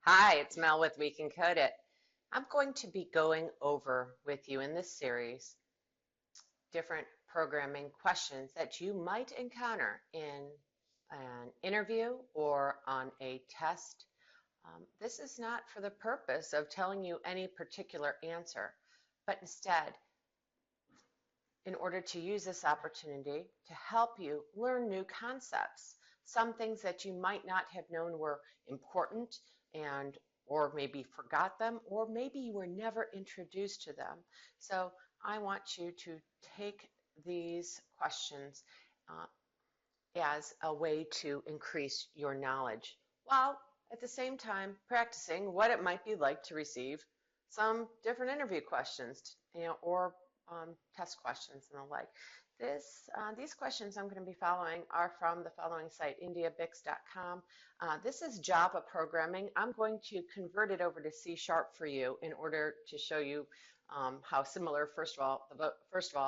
Hi, it's Mel with We Can Code It. I'm going to be going over with you in this series different programming questions that you might encounter in an interview or on a test. This is not for the purpose of telling you any particular answer, but instead, in order to use this opportunity to help you learn new concepts, some things that you might not have known were important and or maybe forgot them, or maybe you were never introduced to them. So I want you to take these questions uh, as a way to increase your knowledge while at the same time practicing what it might be like to receive some different interview questions, or test questions and the like. These questions I'm going to be following are from the following site, indiabix.com. This is Java programming. I'm going to convert it over to C# for you in order to show you how similar, first of all,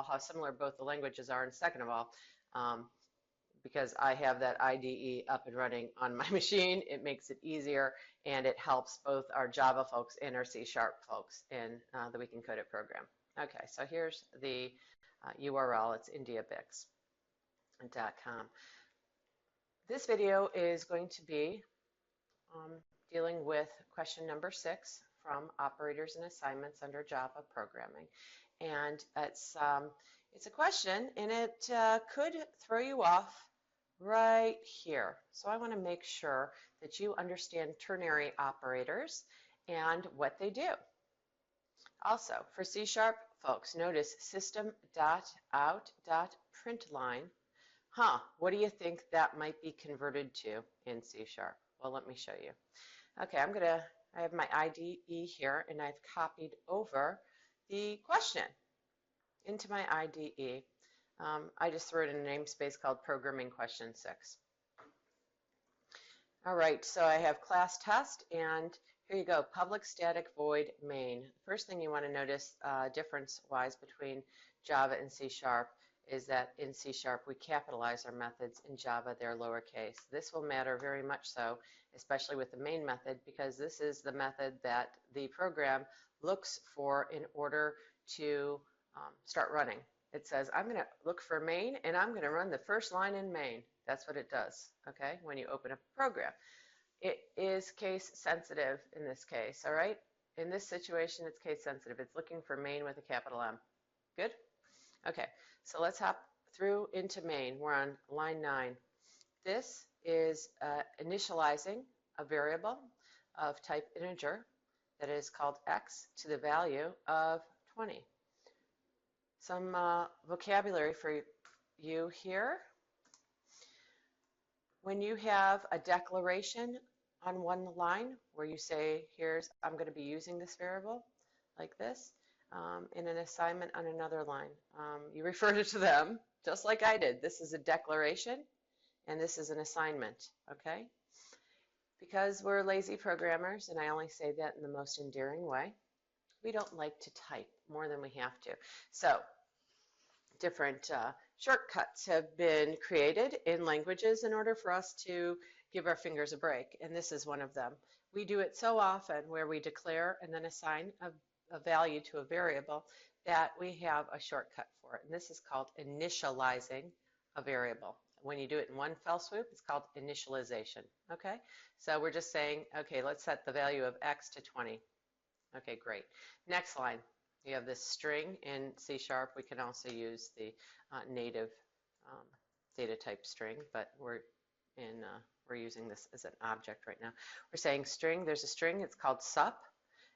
how similar both the languages are, and second of all, because I have that IDE up and running on my machine, it makes it easier and it helps both our Java folks and our C# folks in the We Can Code It program. Okay, so here's the URL. It's indiabix.com. This video is going to be dealing with question number 6 from operators and assignments under Java programming. And it's a question, and it could throw you off right here. So I want to make sure that you understand ternary operators and what they do. Also, for C# folks, notice system.out.println. What do you think that might be converted to in C#? Well, let me show you. Okay, I have my IDE here, and I've copied over the question into my IDE. I just threw it in a namespace called Programming Question 6. All right, so I have class test, and here you go, public static void main. First thing you want to notice difference-wise between Java and C# is that in C# we capitalize our methods. In Java, they're lowercase. This will matter very much so, especially with the main method, because this is the method that the program looks for in order to start running. It says, I'm going to look for main, and I'm going to run the first line in main. That's what it does, okay, when you open up a program. It is case sensitive in this case, all right? In this situation, it's case sensitive. It's looking for main with a capital M. Good? Okay, so let's hop through into main. We're on line 9. This is initializing a variable of type integer that is called x to the value of 20. Some vocabulary for you here. When you have a declaration on one line where you say, I'm going to be using this variable like this, in an assignment on another line, you refer to them just like I did. This is a declaration and this is an assignment, okay? Because we're lazy programmers, and I only say that in the most endearing way, we don't like to type more than we have to. So different shortcuts have been created in languages in order for us to give our fingers a break, and this is one of them. We do it so often where we declare and then assign a value to a variable that we have a shortcut for it, and this is called initializing a variable. When you do it in one fell swoop, it's called initialization, okay? So we're just saying, okay, let's set the value of x to 20. Okay, great. Next line. You have this string in C#. We can also use the native data type string, but we're using this as an object right now. We're saying string, there's a string, it's called sup,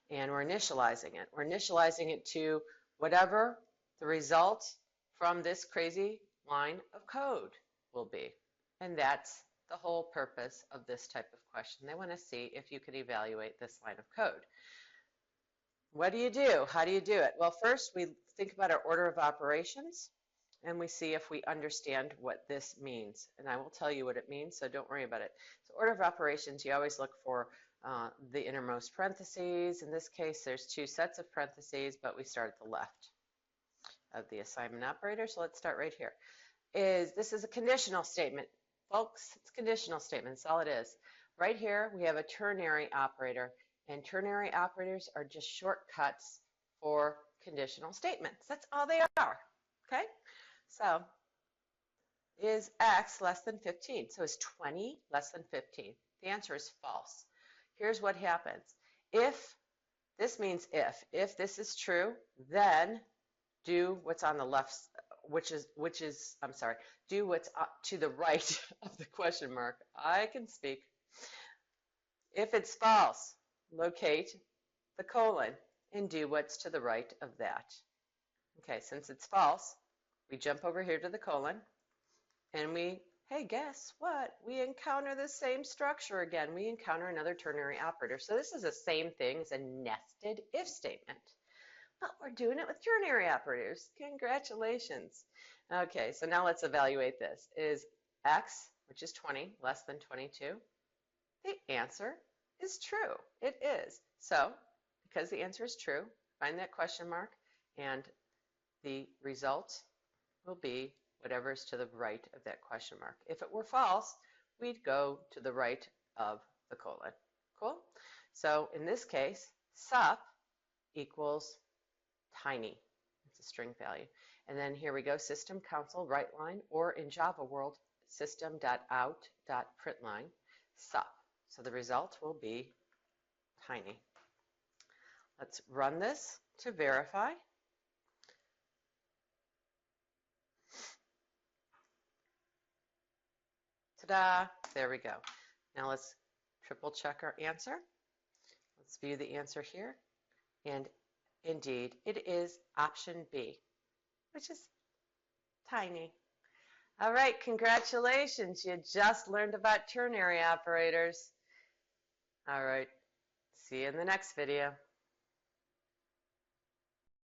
and we're initializing it. We're initializing it to whatever the result from this crazy line of code will be. And that's the whole purpose of this type of question. They want to see if you could evaluate this line of code. What do you do? How do you do it? Well, first we think about our order of operations, and we see if we understand what this means. And I will tell you what it means, so don't worry about it. So order of operations, you always look for the innermost parentheses. In this case, there's 2 sets of parentheses, but we start at the left of the assignment operator. So let's start right here. This is a conditional statement. Folks, it's a conditional statement. That's all it is. right here we have a ternary operator, and ternary operators are just shortcuts for conditional statements. That's all they are, okay? So is x less than 15? So is 20 less than 15? The answer is false. Here's what happens. If, this means if this is true, then do what's on the left, do what's to the right of the question mark. I can speak. If it's false, locate the colon and do what's to the right of that. Okay, since it's false, we jump over here to the colon and hey, guess what? We encounter the same structure again. We encounter another ternary operator. So this is the same thing as a nested if statement. But we're doing it with ternary operators. Congratulations. Okay, so now let's evaluate this. Is x, which is 20, less than 22? The answer is true. It is. So, because the answer is true, find that question mark, and the result will be whatever is to the right of that question mark. If it were false, we'd go to the right of the colon. Cool? So in this case, sup equals tiny. It's a string value. And then here we go, system console write line, or in Java world, system.out.println sup. So the result will be tiny. Let's run this to verify. Ta-da! There we go. Now let's triple check our answer. Let's view the answer here. And indeed, it is option B, which is tiny. All right, congratulations. You just learned about ternary operators. All right, see you in the next video.